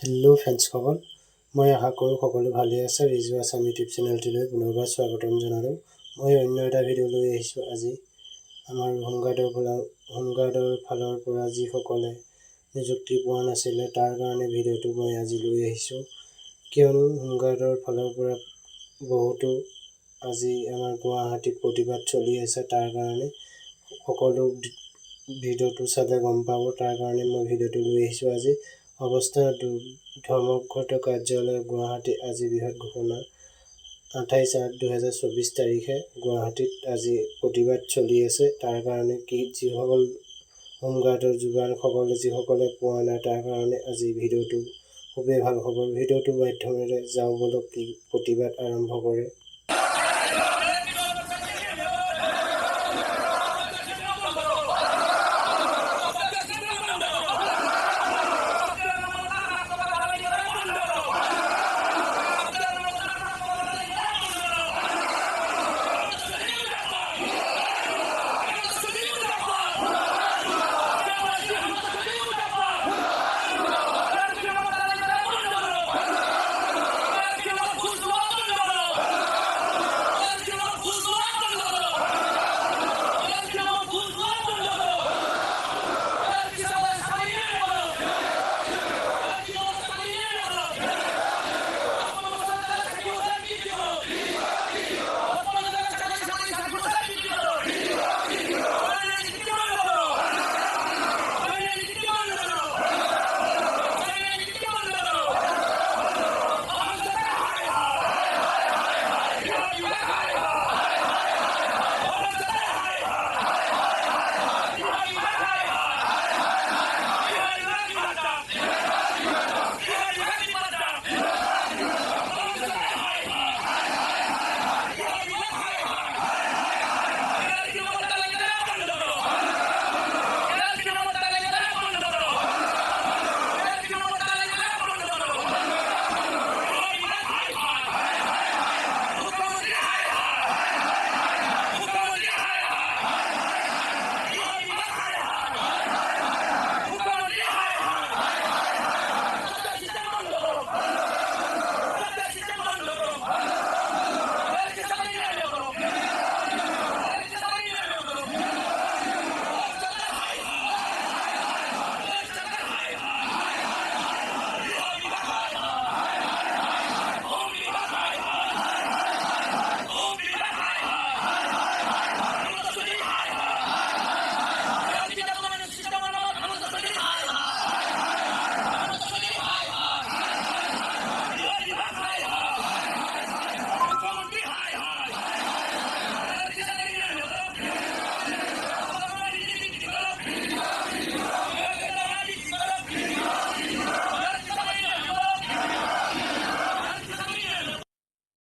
Hello' ফ্ৰেণ্ডছসকল, মই আশা কৰোঁ সকলো ভালেই আছে। ৰিজু আছাম ইউটিউব চেনেলটোলৈ পুনৰবাৰ স্বাগতম জনালোঁ। মই অন্য এটা ভিডিঅ' লৈ আহিছোঁ। আজি আমাৰ হোমগাৰ্ডৰ ফালৰ পৰা যিসকলে নিযুক্তি পোৱা নাছিলে তাৰ কাৰণে ভিডিঅ'টো মই আজি লৈ আহিছোঁ। কিয়নো হোমগাৰ্ডৰ ফালৰ পৰা বহুতো আজি আমাৰ গুৱাহাটীত প্ৰতিবাদ চলি আছে, তাৰ কাৰণে সকলো ভিডিঅ'টো চালে গম পাব। তাৰ কাৰণে মই ভিডিঅ'টো লৈ আহিছোঁ। আজি অৱস্থা ধৰ্মঘট কাৰ্যালয় গুৱাহাটী আজি বৃহৎ ঘোষণা। 28/8/2024 তাৰিখে গুৱাহাটীত আজি প্ৰতিবাদ চলি আছে। তাৰ কাৰণে যিসকল হোমগাৰ্ডৰ জোৱানসকলে যিসকলে পোৱা নাই তাৰ কাৰণে আজি ভিডিঅ'টো খুবেই ভাল খবৰ। ভিডিঅ'টোৰ মাধ্যমেৰে যাওঁ বলক কি প্ৰতিবাদ আৰম্ভ কৰে।